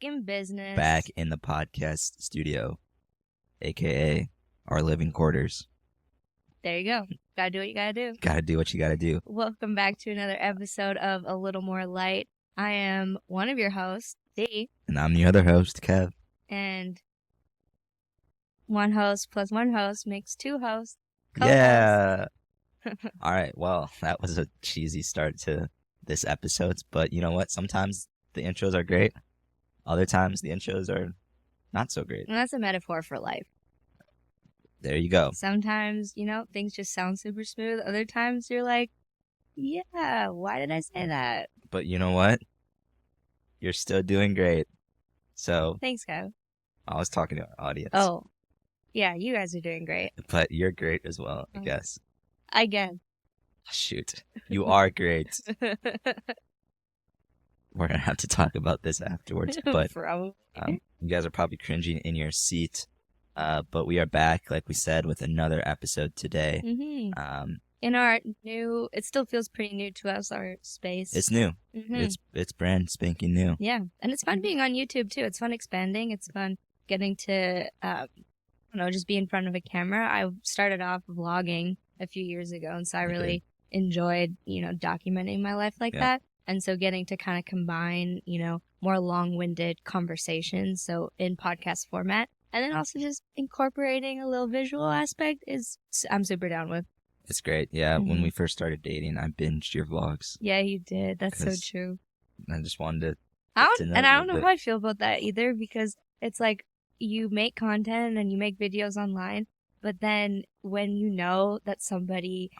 Back in business. Back in the podcast studio, aka our living quarters. There you go. Gotta do what you gotta do. Gotta do what you gotta do. Welcome back to another episode of A Little More Light. I am one of your hosts, Dee. And I'm the other host, Kev. And one host plus one host makes two hosts. Yeah. All right. Well, that was a cheesy start to this episode, but you know what? Sometimes the intros are great. Other times the intros are not so great. And that's a metaphor for life. There you go. Sometimes, things just sound super smooth. Other times you're like, yeah, why did I say that? But you know what? You're still doing great. So Thanks, Kev. I was talking to our audience. Oh, yeah, you guys are doing great. But you're great as well, I guess. Again. Shoot. You are great. We're going to have to talk about this afterwards. But you guys are probably cringing in your seat. But we are back, like we said, with another episode today. Mm-hmm. In our new, it still feels pretty new to us, our space. It's new. Mm-hmm. It's brand spanking new. Yeah, and it's fun being on YouTube too. It's fun expanding. It's fun getting to, just be in front of a camera. I started off vlogging a few years ago, and so I really enjoyed, documenting my life like that. And so getting to kind of combine, more long-winded conversations, so in podcast format. And then also just incorporating a little visual aspect I'm super down with. It's great. Yeah, when we first started dating, I binged your vlogs. Yeah, you did. That's so true. I just wanted I don't know how I feel about that either, because it's like you make content and you make videos online, but then when you know that somebody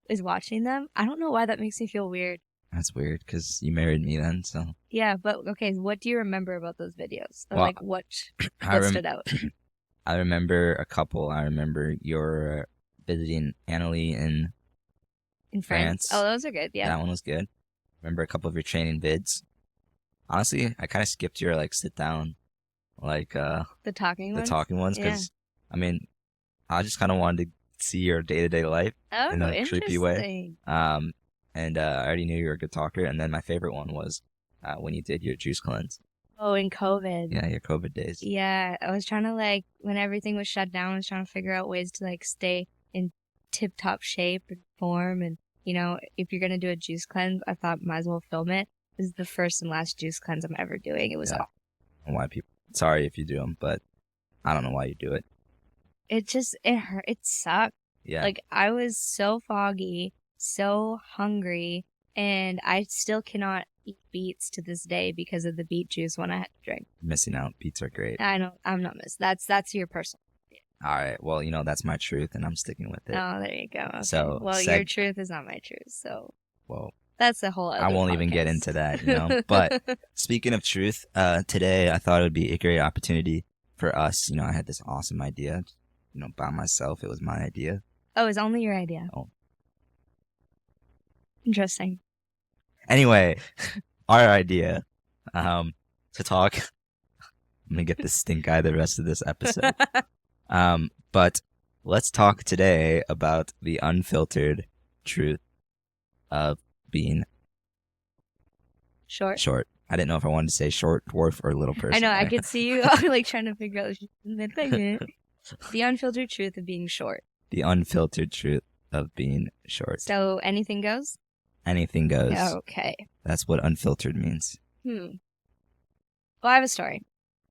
is watching them, I don't know why that makes me feel weird. That's weird, because you married me then, so... Yeah, but, okay, what do you remember about those videos? Or, what stood out? I remember a couple. I remember your visiting Annalie in France. Oh, those are good, yeah. That one was good. Remember a couple of your training vids. Honestly, I kind of skipped your, sit-down, the talking ones? The talking ones, because, I just kind of wanted to see your day-to-day life in a creepy way. And I already knew you were a good talker. And then my favorite one was when you did your juice cleanse. Oh, in COVID. Yeah, your COVID days. Yeah, I was trying to, when everything was shut down, I was trying to figure out ways to, stay in tip-top shape and form. And, if you're going to do a juice cleanse, I thought might as well film it. This is the first and last juice cleanse I'm ever doing. It was awful. Why people... Sorry if you do them, but I don't know why you do it. It hurt. It sucked. Yeah. I was so foggy, so hungry, and I still cannot eat beets to this day because of the beet juice when I had to drink. Missing out. Beets are great. I know. I'm not missing. That's your personal. All right. Well, that's my truth, and I'm sticking with it. Oh, there you go. Okay. So, your truth is not my truth, so. Well, that's a whole other I won't podcast. even get into that, But speaking of truth, today I thought it would be a great opportunity for us. I had this awesome idea, by myself. It was my idea. Oh, it's only your idea. Oh. Interesting. Anyway, our idea to talk. I'm gonna get this stink eye the rest of this episode. But let's talk today about the unfiltered truth of being short. I didn't know if I wanted to say short, dwarf, or little person. I know. I could see you trying to figure out the unfiltered truth of being short. The unfiltered truth of being short. So anything goes? Anything goes. Okay. That's what unfiltered means. Well, I have a story.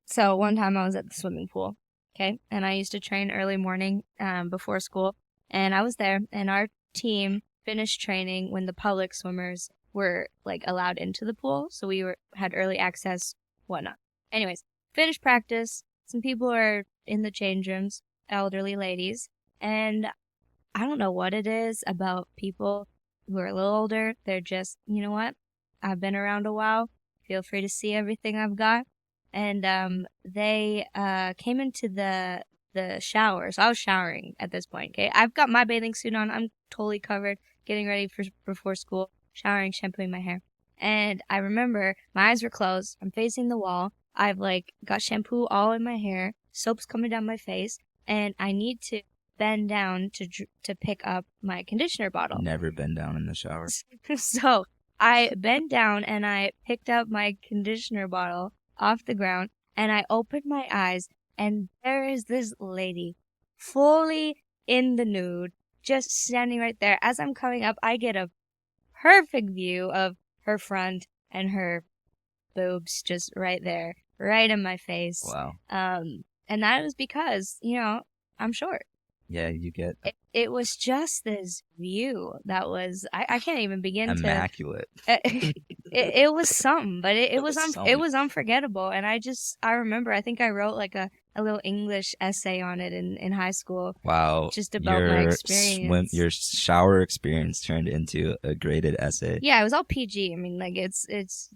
So one time I was at the swimming pool, okay? And I used to train early morning before school. And I was there, and our team finished training when the public swimmers were, allowed into the pool. So we had early access, whatnot. Anyways, finished practice. Some people are in the change rooms, elderly ladies. And I don't know what it is about people who are a little older. They're just, you know what? I've been around a while. Feel free to see everything I've got. And they came into the shower. So I was showering at this point, okay? I've got my bathing suit on. I'm totally covered, getting ready before school, showering, shampooing my hair. And I remember my eyes were closed. I'm facing the wall. I've, got shampoo all in my hair. Soap's coming down my face. And I need to bend down to pick up my conditioner bottle. Never bend down in the shower. So I bent down and I picked up my conditioner bottle. off the ground, and I opened my eyes, and there is this lady fully in the nude, just standing right there. As I'm coming up, I get a perfect view of her front and her boobs just right there, right in my face. Wow. And that was because, I'm short. Yeah, you get It was just this view that was, I can't even begin immaculate. It was something, but it was something. it was unforgettable. And I remember, I think I wrote like a little English essay on it in high school. Wow. Just about my experience. Your shower experience turned into a graded essay. Yeah, it was all PG. I mean, like it's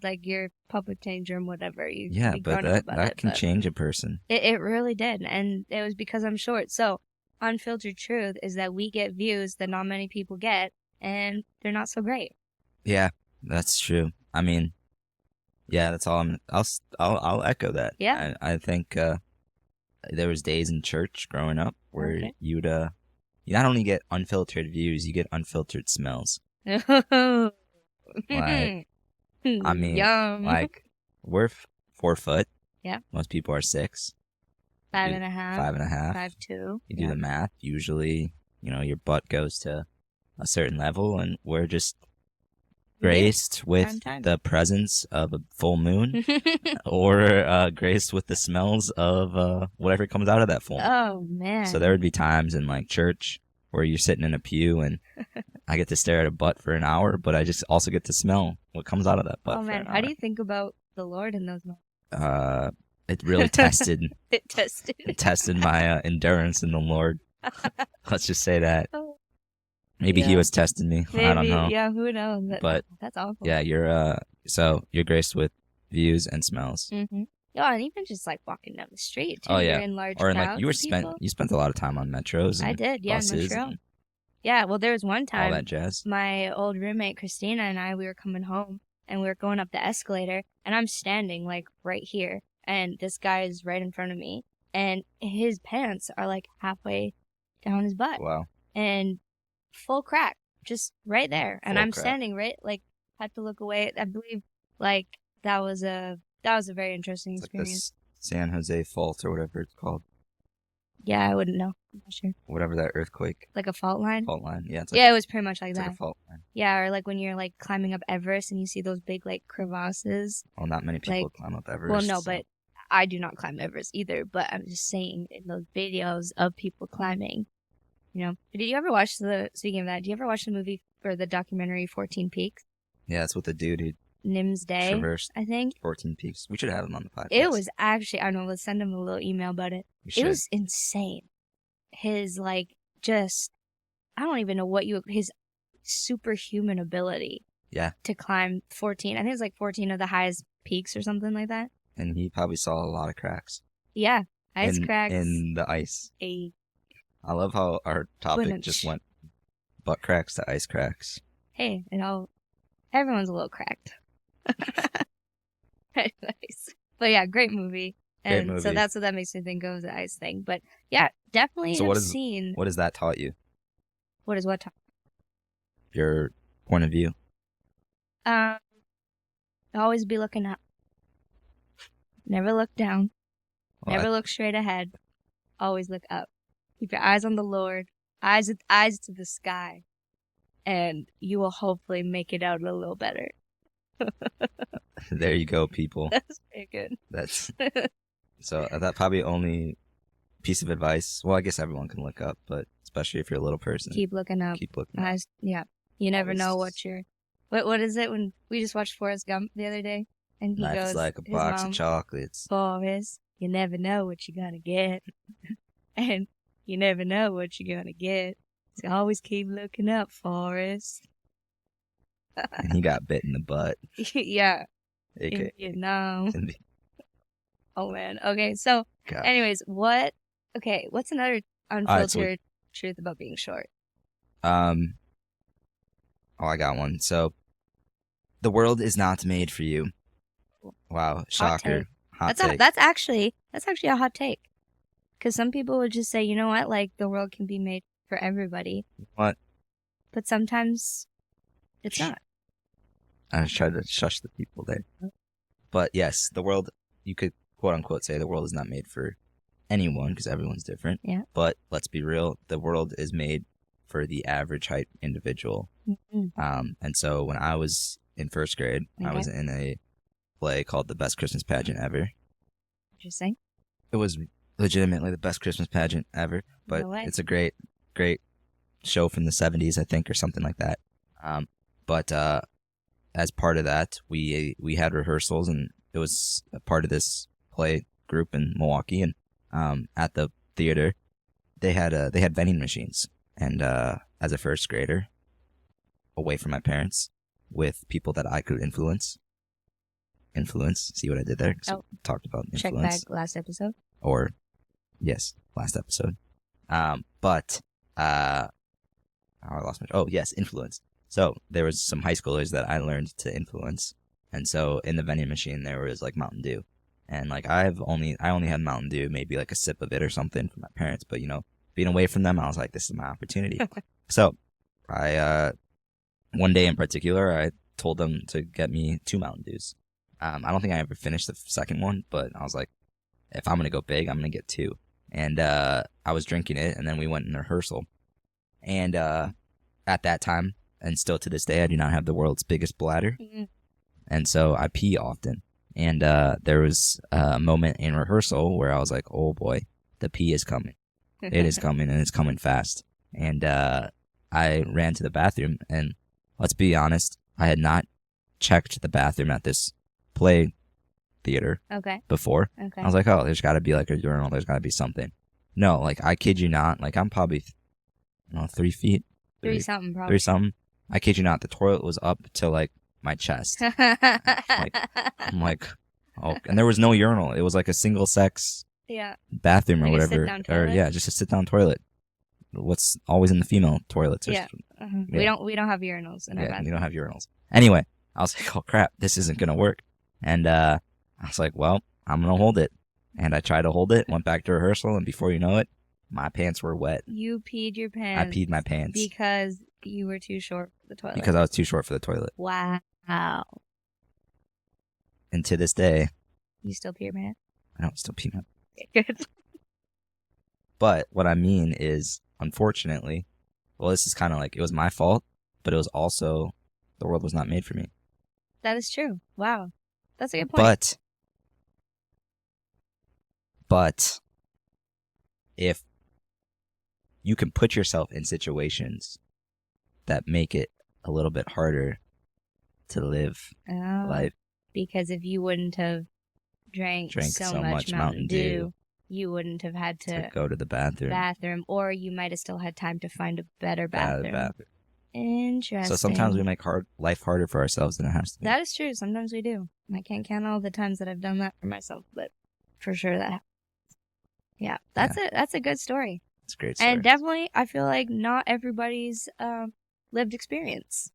like your public danger and whatever. Yeah, but that can change a person. It really did, and it was because I'm short. So, unfiltered truth is that we get views that not many people get, and they're not so great. Yeah, that's true. I mean, yeah, that's all. I'll echo that. Yeah. I think there was days in church growing up where you'd you not only get unfiltered views, you get unfiltered smells. Like, I mean, Yum. like we're 4 foot. Yeah. Most people are 6. 5.5. 5.5. 5'2". You do the math. Usually, your butt goes to a certain level, and we're just graced with the presence of a full moon, or graced with the smells of whatever comes out of that full moon. Oh man! So there would be times in like church where you're sitting in a pew, and I get to stare at a butt for an hour, but I just also get to smell what comes out of that butt. Oh man, how do you think about the Lord in those moments? It really tested. It tested. It tested my endurance in the Lord. Let's just say that. Maybe he was testing me. Maybe, I don't know. Yeah, who knows? But that's awful. Yeah, you're graced with views and smells. Mm-hmm. Yeah, and even just like walking down the street too. Oh yeah, you're in large or crowds. Like you spent a lot of time on metros. And I did, yeah, buses in Montreal. Yeah, well, there was one time. All that jazz. My old roommate Christina and I, we were coming home, and we were going up the escalator, and I'm standing like right here, and this guy is right in front of me, and his pants are like halfway down his butt. Wow. And full crack, just right there, and I'm crack. standing right, like, had to look away. I believe, like, that was a very interesting experience. Like the San Jose Fault or whatever it's called. Yeah, I wouldn't know. I'm not sure. Whatever that earthquake. Like a fault line. Fault line, yeah. It was pretty much like that. Like a fault line. Yeah, or like when you're like climbing up Everest and you see those big like crevasses. Well, not many people climb up Everest. Well, no, but I do not climb Everest either. But I'm just saying, in those videos of people climbing. Did you ever watch speaking of that, did you ever watch the movie or the documentary 14 Peaks? Yeah, it's with the dude who Nim's Day, traversed, I think. 14 Peaks. We should have him on the podcast. It was actually, I don't know, let's send him a little email about it. It was insane. His, like, just, I don't even know his superhuman ability. Yeah. To climb 14, I think it was like 14 of the highest peaks or something like that. And he probably saw a lot of cracks. Yeah, ice cracks. In the ice. I love how our topic just went butt cracks to ice cracks. Hey, everyone's a little cracked. Nice. But yeah, great movie. And so that's what that makes me think of, the ice thing. But yeah, definitely so what has that taught you? What is what taught? Your point of view. Always be looking up. Never look down. Never look straight ahead. Always look up. Keep your eyes on the Lord, eyes to the sky, and you will hopefully make it out a little better. There you go, people. That's very good. That's so that probably only piece of advice. Well, I guess everyone can look up, but especially if you're a little person, keep looking up. Keep looking up. Yeah, you never know what you're. What is it when we just watched Forrest Gump the other day, and he Life goes, is like a box of chocolates. Forrest, you never know what you're gonna get, and you never know what you're gonna get. So always keep looking up, Forrest. And he got bit in the butt. Yeah. In Vietnam. Oh man. Okay, so anyways, what's another unfiltered truth about being short? I got one. So the world is not made for you. Wow, shocker. Hot take. That's actually a hot take. Because some people would just say, you know what, like, the world can be made for everybody. What? But sometimes it's not. I just tried to shush the people there. But yes, the world you could quote unquote say the world is not made for anyone because everyone's different. Yeah. But let's be real, the world is made for the average height individual. Mm-hmm. And so when I was in first grade, I Okay. was in a play called The Best Christmas Pageant Ever. Interesting. It was legitimately the best Christmas pageant ever, but No way. it's a great, great show from the 70s, I think, or something like that. But as part of that, we had rehearsals, and it was a part of this play group in Milwaukee. And at the theater, they had vending machines. And as a first grader, away from my parents, with people that I could influence. See what I did there? So talked about Check influence. back last episode. Or yes, last episode. But I lost my. Oh yes, influence. So there was some high schoolers that I learned to influence, and so in the vending machine there was like Mountain Dew, and like I only had Mountain Dew, maybe like a sip of it or something from my parents, but being away from them, I was like, this is my opportunity. So I one day in particular, I told them to get me 2 Mountain Dews. I don't think I ever finished the second one, but I was like, if I'm gonna go big, I'm gonna get 2. And I was drinking it, and then we went in rehearsal. And at that time, and still to this day, I do not have the world's biggest bladder. Mm-hmm. And so I pee often. And there was a moment in rehearsal where I was like, oh boy, the pee is coming. It is coming, and it's coming fast. And I ran to the bathroom, and let's be honest, I had not checked the bathroom at this play theater before. Okay. I was like, oh, there's got to be like a urinal. There's got to be something. No, like I kid you not. Like I'm probably, 3 feet. 3 something probably. 3 something. I kid you not. The toilet was up to like my chest. I'm like, oh, and there was no urinal. It was like a single sex bathroom or like whatever. Or just a sit down toilet. What's always in the female toilets? Yeah. We don't have urinals in our bathroom. We don't have urinals. Anyway, I was like, oh crap, this isn't gonna work. And I was like, well, I'm gonna hold it. And I tried to hold it, went back to rehearsal, and before you know it, my pants were wet. You peed your pants. I peed my pants. Because you were too short for the toilet. Because I was too short for the toilet. Wow. And to this day, you still pee your pants? I don't still pee my pants. Good. But what I mean is, unfortunately, well, this is kind of like, it was my fault, but it was also, the world was not made for me. That is true. Wow. That's a good point. But if you can put yourself in situations that make it a little bit harder to live life. Because if you wouldn't have drank so much Mountain Dew, you wouldn't have had to go to the bathroom. Or you might have still had time to find a better bathroom. Interesting. So sometimes we make life harder for ourselves than it has to be. That is true. Sometimes we do. I can't count all the times that I've done that for myself, but for sure that happens. Yeah, that's a good story. It's a great story. And definitely, I feel like not everybody's lived experience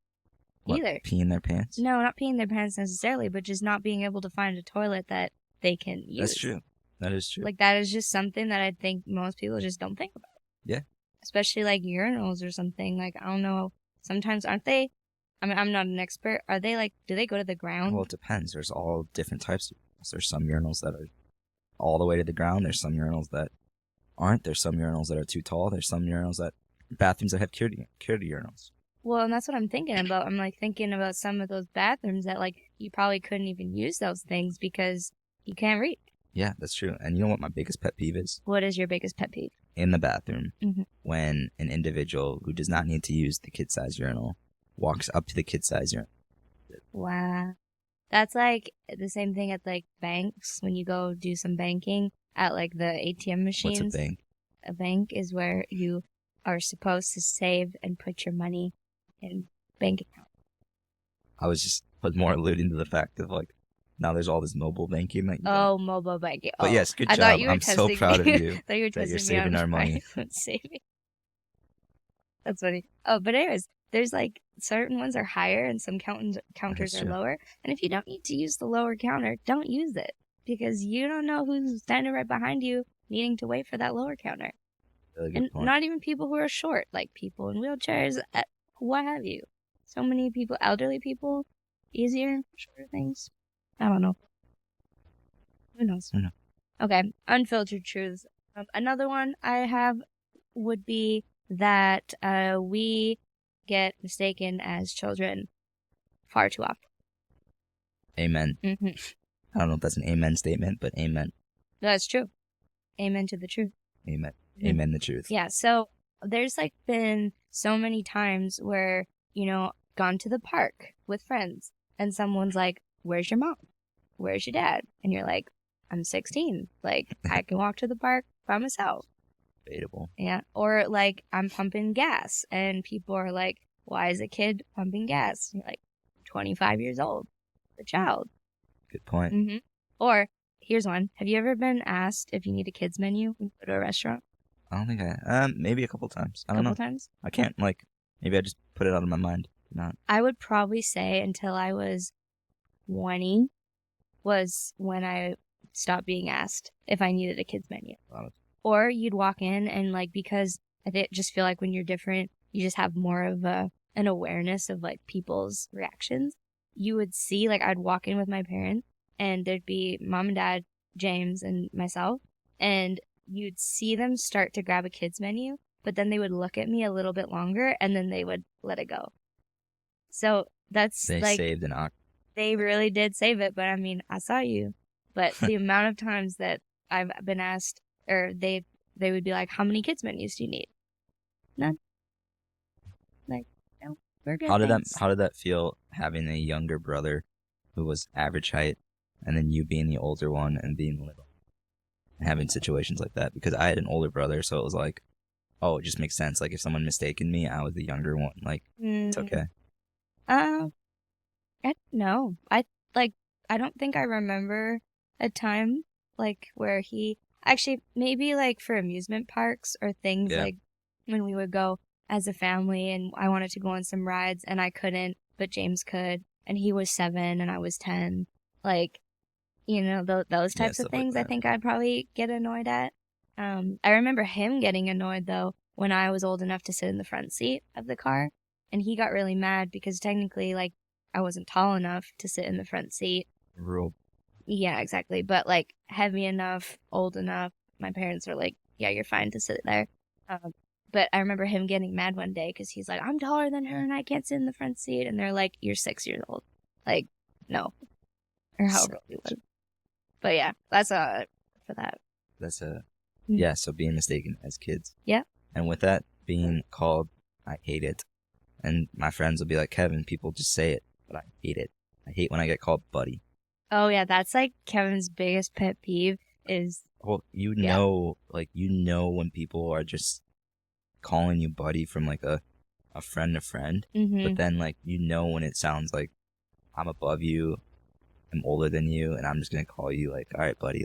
either. Peeing their pants? No, not peeing their pants necessarily, but just not being able to find a toilet that they can use. That's true. That is true. Like, that is just something that I think most people just don't think about. Yeah. Especially, like, urinals or something. Like, I don't know. Sometimes, aren't they? I mean, I'm not an expert. Are they, like, do they go to the ground? Well, it depends. There's all different types of urinals. There's some urinals that are all the way to the ground. There's some urinals that aren't. There's some urinals that are too tall. There's some bathrooms that have cured urinals. Well, and that's what I'm thinking about. I'm, like, thinking about some of those bathrooms that, like, you probably couldn't even use those things because you can't reach. Yeah, that's true. And you know what my biggest pet peeve is? What is your biggest pet peeve? In the bathroom, when an individual who does not need to use the kid-size urinal walks up to the kid-size urinal. Wow. That's like the same thing at, like, banks when you go do some banking at, like, the ATM machines. What's a bank? A bank is where you are supposed to save and put your money in bank account. I was more alluding to the fact of, like, now there's all this mobile banking. Mobile banking. But yes, good job. I'm so proud of you. I thought you were that you're testing me saving our money. Saving. That's funny. Oh, but anyways, there's like certain ones are higher and some counters are lower. And if you don't need to use the lower counter, don't use it because you don't know who's standing right behind you needing to wait for that lower counter. Really good point. Not even people who are short, like people in wheelchairs, what have you. So many people, elderly people, easier, shorter things. I don't know. Who knows? Who knows? Okay, unfiltered truths. Another one I have would be that we get mistaken as children far too often. Amen. Mm-hmm. I don't know if that's an amen statement, but amen. That's true. Amen to the truth. Amen. Mm-hmm. Amen the truth. Yeah, so there's like been so many times where, gone to the park with friends and someone's like, "Where's your mom? Where's your dad?" And you're like, "I'm 16. Like, I can walk to the park by myself." Debatable. Yeah. Or like, I'm pumping gas and people are like, "Why is a kid pumping gas?" And you're like, 25 years old. A child. Good point. Mm-hmm. Or here's one. Have you ever been asked if you need a kids menu when you go to a restaurant? I don't think maybe a couple times. I don't know. Times? I can't, maybe I just put it out of my mind. Not. I would probably say until I was 20 was when I stopped being asked if I needed a kids menu. Or you'd walk in and because just feel like when you're different, you just have more of an awareness of people's reactions. You would see, I'd walk in with my parents and there'd be mom and dad, James and myself, and you'd see them start to grab a kids menu, but then they would look at me a little bit longer and then they would let it go. So that's They saved an ox. They really did save it, but I mean, I saw you. But the amount of times that I've been asked, or they would be like, "How many kids menus do you need?" None. No, we're good. How did thanks. that feel having a younger brother who was average height, and then you being the older one and being little, and having situations like that? Because I had an older brother, so it was like, oh, it just makes sense. Like if someone mistaken me, I was the younger one. It's okay. I don't know. I don't think I remember a time where he actually maybe for amusement parks or things when we would go as a family and I wanted to go on some rides and I couldn't, but James could, and he was 7 and I was 10. Those types of things I think I'd probably get annoyed at. I remember him getting annoyed though when I was old enough to sit in the front seat of the car, and he got really mad because technically I wasn't tall enough to sit in the front seat. Real. Yeah, exactly. But heavy enough, old enough. My parents were like, "Yeah, you're fine to sit there." But I remember him getting mad one day because he's like, "I'm taller than her and I can't sit in the front seat." And they're like, "You're 6 years old." No. Or however old he was. But yeah, that's for that. That's yeah, so being mistaken as kids. Yeah. And with that being called, I hate it. And my friends will be like, "Kevin, people just say it," but I hate it. I hate when I get called buddy. Oh yeah, that's Kevin's biggest pet peeve is. Well, when people are just calling you buddy from a friend to friend, but then when it sounds like I'm above you, I'm older than you, and I'm just gonna call you all right, buddy,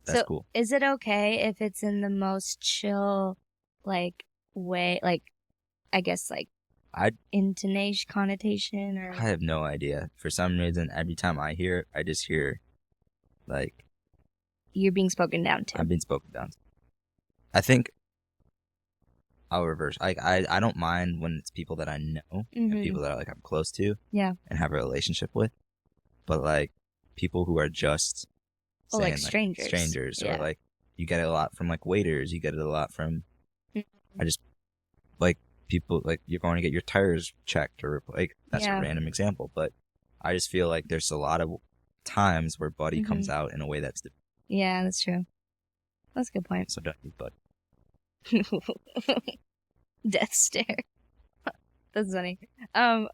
that's so cool. Is it okay if it's in the most chill way, I guess intonation, connotation, or I have no idea. For some reason, every time I hear it, I just hear you're being spoken down to. I'm being spoken down to. I think I'll reverse. I don't mind when it's people that I know and people that I'm close to, yeah, and have a relationship with, but people who are just saying strangers, yeah. Or you get it a lot from waiters. You get it a lot from I just people you're going to get your tires checked or that's a random example, but I just feel like there's a lot of times where buddy comes out in a way that's different. Yeah, that's true. That's a good point. So don't use buddy. Death stare. That's funny.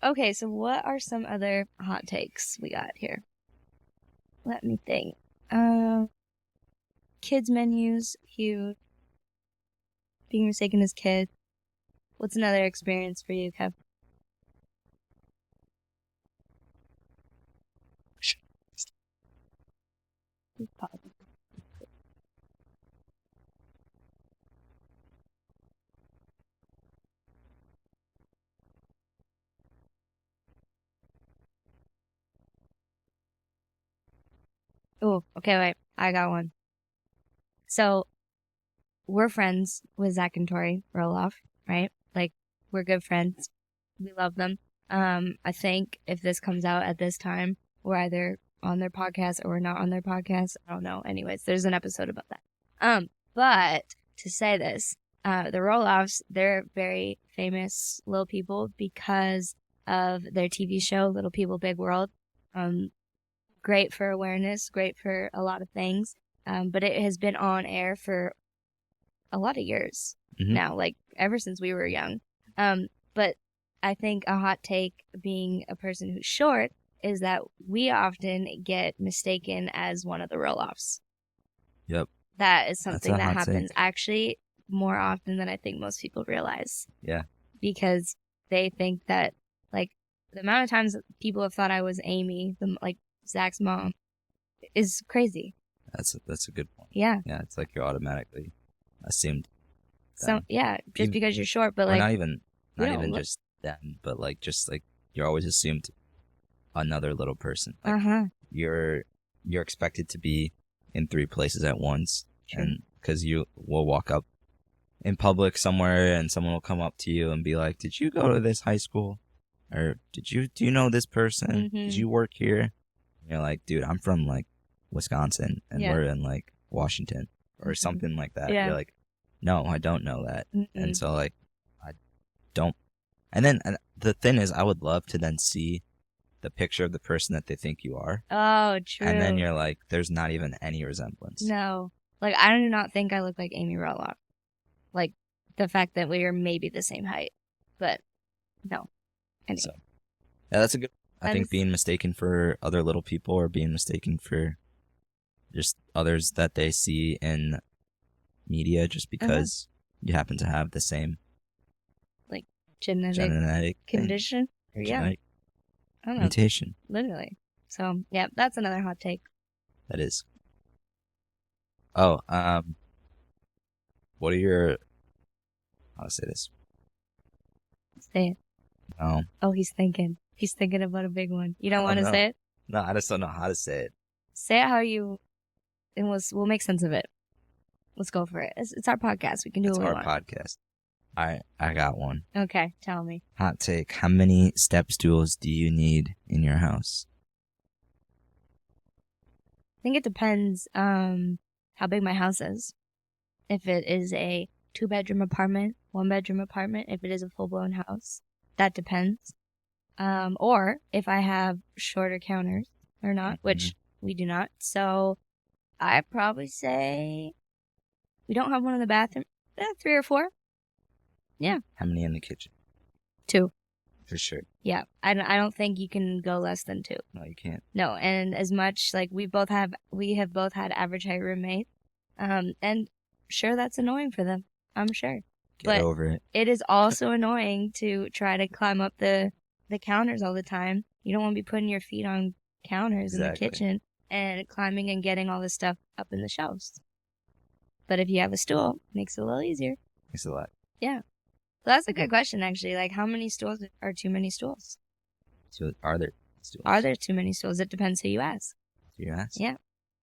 Okay, so what are some other hot takes we got here? Let me think. Kids menus, huge. Being mistaken as kids. What's another experience for you, Kev? Oh, okay, wait. I got one. So, we're friends with Zach and Tori Roloff, right? We're good friends. We love them. I think if this comes out at this time, we're either on their podcast or we're not on their podcast. I don't know. Anyways, there's an episode about that. But to say this, the Roloffs, they're very famous little people because of their TV show, Little People, Big World. Great for awareness, great for a lot of things. But it has been on air for a lot of years now, like ever since we were young. But I think a hot take, being a person who's short, is that we often get mistaken as one of the Roloffs. Yep. That is something That's a that hot happens take. actually more often than I think most people realize. Yeah. Because they think that, like, the amount of times people have thought I was Amy, like Zach's mom, is crazy. That's a good point. Yeah. Yeah, it's like you're automatically assumed. So yeah, just because you're short, but like not even look. just them, but like just like you're always assumed another little person. Like you're expected to be in 3 places at once, True. and because you will walk up in public somewhere and someone will come up to you and be like, "Did you go to this high school?" Or do you know this person? Did you work here? And you're like, dude, I'm from like Wisconsin and we're in like Washington or something like that. Yeah. You're like, no, I don't know that. And so like, I don't. And then the thing is, I would love to then see the picture of the person that they think you are. Oh, true. And then you're like, there's not even any resemblance. No. Like, I do not think I look like Amy Roloff. Like, the fact that we are maybe the same height. But, no. Anyway. So, yeah, that's a good... I think being mistaken for other little people or being mistaken for just others that they see in media just because you happen to have the same... like, genetic condition? Or, genetic I don't know. mutation. Literally. So, yeah, that's another hot take. That is. Oh, what are your... How to say this? Say it. No. Oh, he's thinking. He's thinking about a big one. You don't want to say it? No, I just don't know how to say it. Say it how you... And we'll make sense of it. Let's go for it. It's our podcast. We can do what we want. It's our podcast. All right, I got one. Okay, tell me. Hot take. How many step stools do you need in your house? I think it depends how big my house is. If it is a 2-bedroom apartment, 1-bedroom apartment, if it is a full-blown house, that depends. Or if I have shorter counters or not, which we do not. So I'd probably say we don't have one in the bathroom. 3 or 4. Yeah. How many in the kitchen? 2. For sure. Yeah. I don't think you can go less than 2. No, you can't. No, and as much like we have both had average height roommates. And sure, that's annoying for them. I'm sure. Get over it. It is also annoying to try to climb up the counters all the time. You don't want to be putting your feet on counters in the kitchen and climbing and getting all this stuff up in the shelves. But if you have a stool, it makes it a little easier. Makes it a lot. Yeah. So that's a good question, actually. Like, how many stools are too many stools? So are there stools? Are there too many stools? It depends who you ask. Who you ask? Yeah.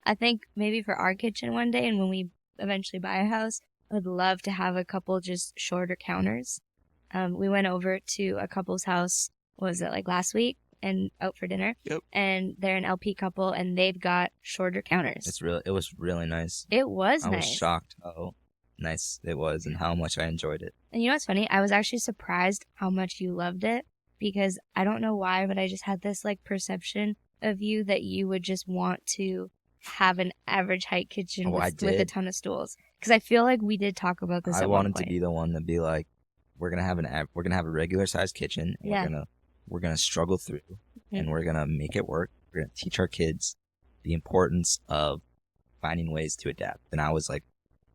I think maybe for our kitchen one day, and when we eventually buy a house, I would love to have a couple just shorter counters. We went over to a couple's house, what was it, like last week, and out for dinner. Yep. And they're an LP couple, and they've got shorter counters. It was really nice. It was nice. I was shocked how nice it was and how much I enjoyed it. And you know what's funny? I was actually surprised how much you loved it, because I don't know why, but I just had this like perception of you that you would just want to have an average height kitchen with a ton of stools. Because I feel like we did talk about this. I wanted to be the one to be like, we're gonna have a regular sized kitchen. And we're gonna struggle through, and we're gonna make it work. We're gonna teach our kids the importance of finding ways to adapt. And I was like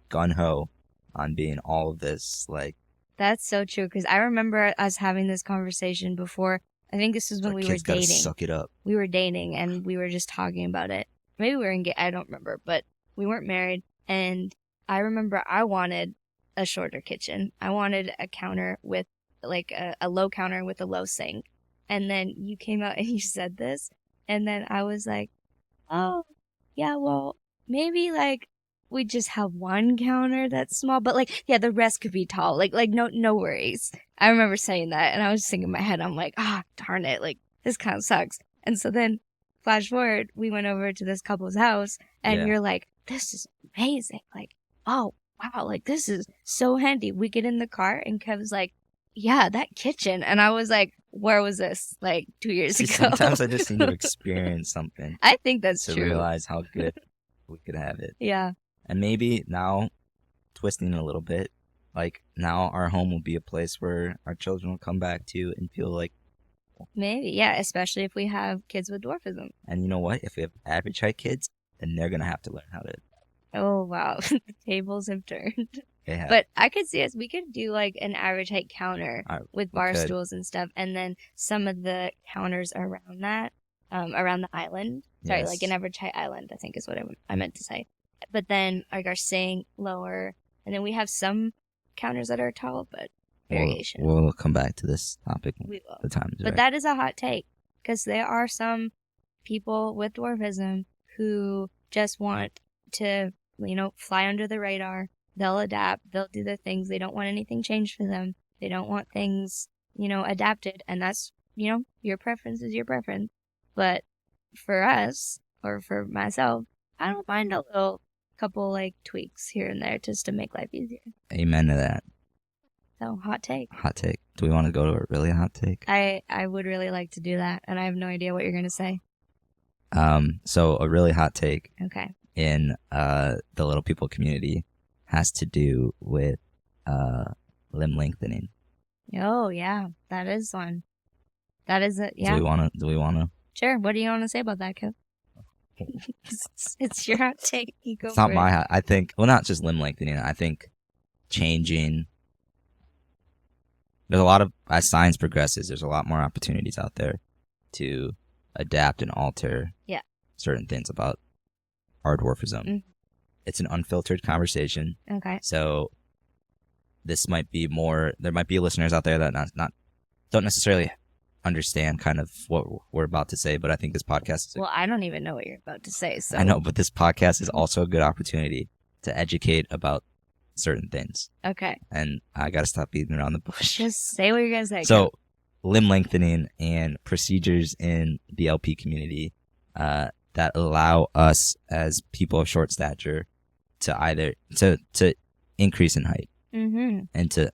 gun ho on being all of this. Like, that's so true, because I remember us having this conversation before. I think this was when we were dating. Suck it up. We were dating, and we were just talking about it. Maybe we were engaged. I don't remember, but we weren't married. And I remember I wanted a shorter kitchen. I wanted a counter with like a low counter with a low sink. And then you came out and you said this, and then I was like, oh, yeah, well, maybe like we just have one counter that's small, but like, yeah, the rest could be tall. Like no worries. I remember saying that, and I was just thinking in my head, I'm like, darn it, like this kind of sucks. And so then flash forward, we went over to this couple's house, and Yeah. you're like, this is amazing. Like, oh, wow, like, this is so handy. We get in the car, and Kev's like, yeah, that kitchen. And I was like, where was this? Like, 2 years See, ago. sometimes I just need to experience something I think that's to true. realize how good we could have it. Yeah. And maybe now, twisting it a little bit, like now our home will be a place where our children will come back to and feel like. Maybe, yeah, especially if we have kids with dwarfism. And you know what? If we have average height kids, then they're gonna have to learn how to. Oh, wow. The tables have turned. Yeah. But I could see us, we could do like an average height counter with bar could. stools and stuff, and then some of the counters around that, around the island. Sorry, like an Yes. average height island, I think is what I meant to say. But then like our sink lower, and then we have some counters that are tall, but variation. We'll come back to this topic when We will. the time is But right. that is a hot take, because there are some people with dwarfism who just want to, fly under the radar. They'll adapt. They'll do the things. They don't want anything changed for them. They don't want things, adapted. And that's, your preference is your preference. But for us, or for myself, I don't mind a little couple like tweaks here and there just to make life easier. Amen to that. So, hot take. Hot take. Do we want to go to a really hot take? I would really like to do that, and I have no idea what you're going to say. So a really hot take Okay. in the little people community has to do with limb lengthening. Oh, yeah. That is one. That is it. Yeah. Do we wanna? Sure. What do you want to say about that, Kev? It's your hot take. You go It's not for my it. hot. I think, well, not just limb lengthening. I think changing. There's a lot of, as science progresses, there's a lot more opportunities out there to adapt and alter certain things about our dwarfism. Mhm. It's an unfiltered conversation. Okay. So this might be more, there might be listeners out there that not don't necessarily understand kind of what we're about to say, but I think this podcast is Well, I don't even know what you're about to say. So I know, but this podcast is also a good opportunity to educate about certain things. Okay. And I got to stop beating around the bush. Just say what you're going to say. So, limb lengthening and procedures in the LP community that allow us as people of short stature to either to increase in height and to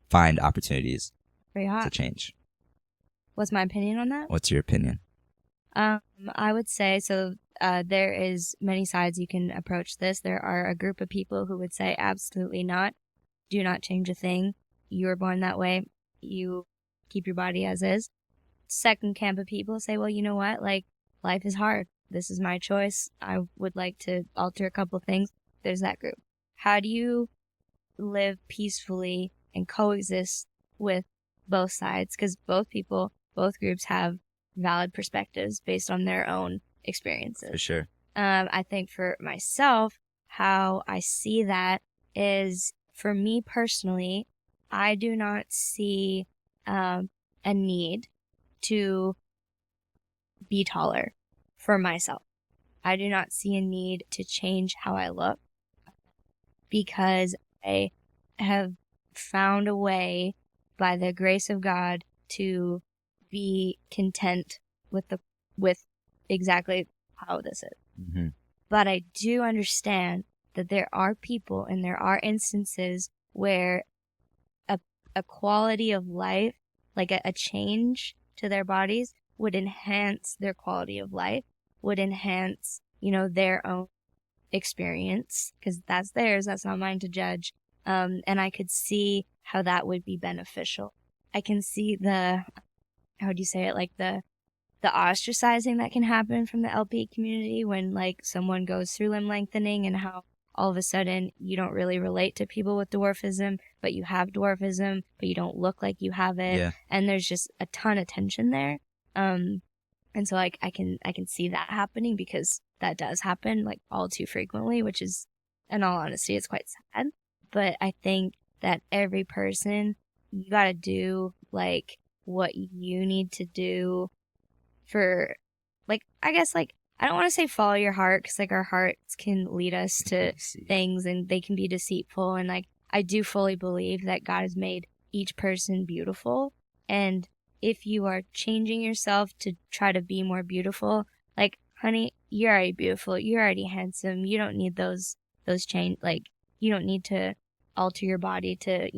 find opportunities Very hot. to change. What's my opinion on that? What's your opinion? I would say so. There is many sides you can approach this. There are a group of people who would say absolutely not. Do not change a thing. You were born that way. You keep your body as is. Second camp of people say, well, you know what? Like, life is hard. This is my choice. I would like to alter a couple things. There's that group. How do you live peacefully and coexist with both sides? Because both groups have valid perspectives based on their own experiences. For sure. I think for myself, how I see that is, for me personally, I do not see a need to be taller for myself. I do not see a need to change how I look, because I have found a way, by the grace of God, to be content with exactly how this is. Mm-hmm. But I do understand that there are people and there are instances where a quality of life, like a change to their bodies, would enhance their quality of life, would enhance, their own experience, because that's theirs. That's not mine to judge. And I could see how that would be beneficial. I can see how do you say it? Like the ostracizing that can happen from the LP community when like someone goes through limb lengthening, and how all of a sudden you don't really relate to people with dwarfism, but you have dwarfism, but you don't look like you have it. Yeah. And there's just a ton of tension there. And so like I can see that happening, because that does happen like all too frequently, which is, in all honesty, it's quite sad. But I think that every person, you got to do like what you need to do for, like, I guess, like, I don't want to say follow your heart, because like our hearts can lead us to things and they can be deceitful. And like, I do fully believe that God has made each person beautiful. And if you are changing yourself to try to be more beautiful, Like, honey, you're already beautiful. You're already handsome. You don't need those change. Like, you don't need to alter your body to,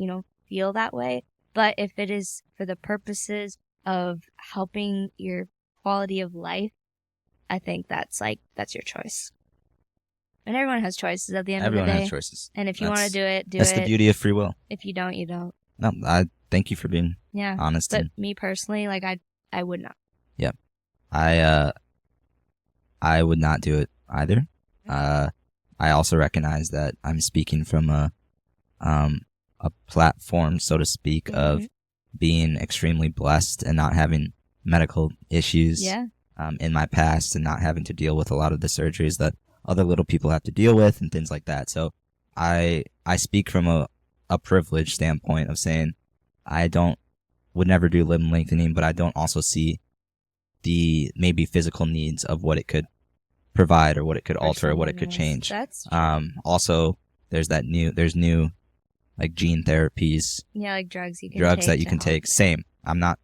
feel that way. But if it is for the purposes of helping your quality of life, I think that's your choice. And everyone has choices at the end Everyone of the day. has choices. And if you want to do it, do that's it. That's the beauty of free will. If you don't, you don't. No, I thank you for being honest. But me personally, like I would not. Yeah. I would not do it either. I also recognize that I'm speaking from a platform, so to speak, of being extremely blessed and not having medical issues in my past and not having to deal with a lot of the surgeries that other little people have to deal with and things like that. So I speak from a privileged standpoint of saying I would never do limb lengthening, but I don't also see the maybe physical needs of what it could provide or what it could alter or what it could change. That's true. Also there's new like gene therapies. Yeah, like drugs that you can take. Same. I'm not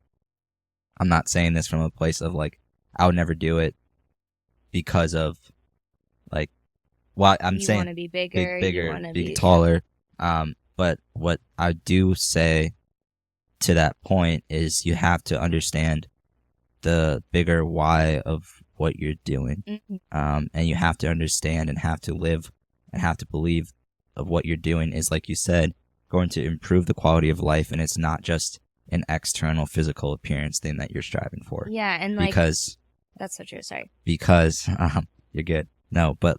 saying this from a place of like I would never do it because of like I'm saying you want to be bigger, you want to be taller. But what I do say to that point is you have to understand the bigger why of what you're doing. And you have to understand and have to live and have to believe of what you're doing is, like you said, going to improve the quality of life, and it's not just an external physical appearance thing that you're striving for. Yeah, and because that's so true. Sorry. Because you're good. No, but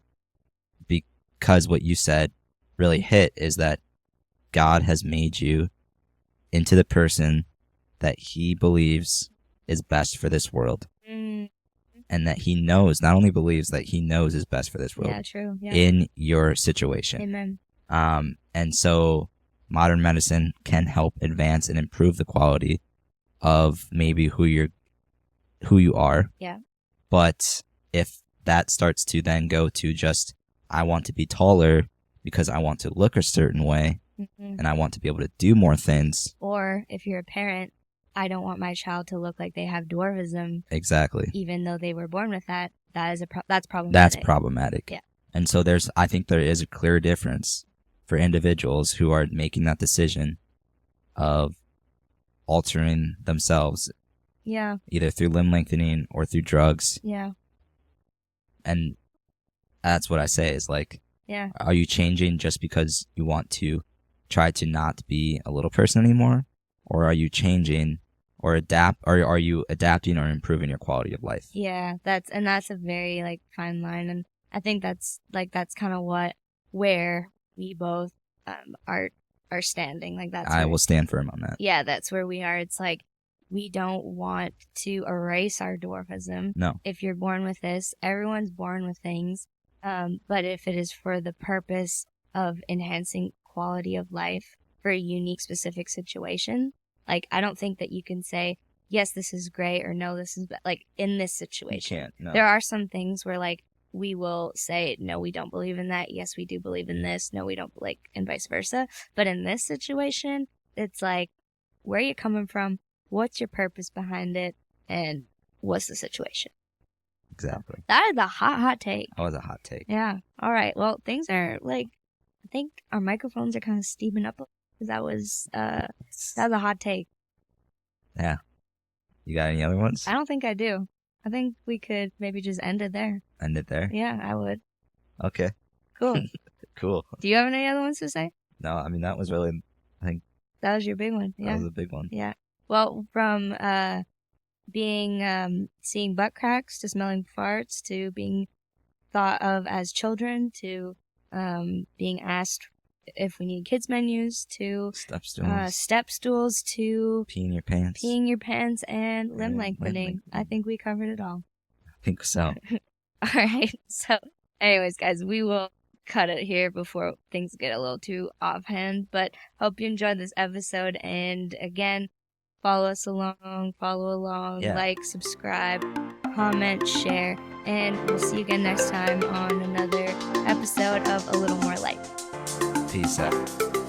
because what you said really hit is that God has made you into the person that He believes is best for this world. And that He knows, not only believes, that He knows is best for this world. Yeah, true. Yeah. In your situation. Amen. And so modern medicine can help advance and improve the quality of maybe who you are. Yeah. But if that starts to then go to just, I want to be taller because I want to look a certain way and I want to be able to do more things. Or if you're a parent, I don't want my child to look like they have dwarfism. Exactly. Even though they were born with that, that's problematic. That's problematic. Yeah. And so I think there is a clear difference for individuals who are making that decision of altering themselves. Yeah. Either through limb lengthening or through drugs. Yeah. And that's what I say is like, yeah. Are you changing just because you want to try to not be a little person anymore? Or are you changing or are you adapting or improving your quality of life? Yeah, that's a very like fine line, and I think that's kind of where we both are standing. Like I will stand firm on that. Yeah, that's where we are. It's like we don't want to erase our dwarfism. No. If you're born with this, everyone's born with things. But if it is for the purpose of enhancing quality of life for a unique specific situation, like I don't think that you can say, yes, this is great, or no, this is like in this situation. You can't, no. There are some things where like we will say, no, we don't believe in that. Yes, we do believe in this. No, we don't, like, and vice versa. But in this situation, it's like, where are you coming from? What's your purpose behind it? And what's the situation? Exactly. That is a hot take. That was a hot take. Yeah. All right. Well, things are like, I think our microphones are kind of steaming up because that was a hot take. Yeah. You got any other ones? I don't think I do. I think we could maybe just end it there. End it there? Yeah, I would. Okay. Cool. Cool. Do you have any other ones to say? No, I mean, that was really, I think. That was your big one. Yeah. That was a big one. Yeah. Well, from seeing butt cracks to smelling farts to being thought of as children to being asked if we need kids menus to step stools to peeing your pants and limb lengthening. I think we covered it all. I think so. All right. So anyways, guys, we will cut it here before things get a little too offhand, but hope you enjoyed this episode. And again, follow along, like, subscribe, comment, share, and we'll see you again next time on another episode of A Little More Light. Peace out.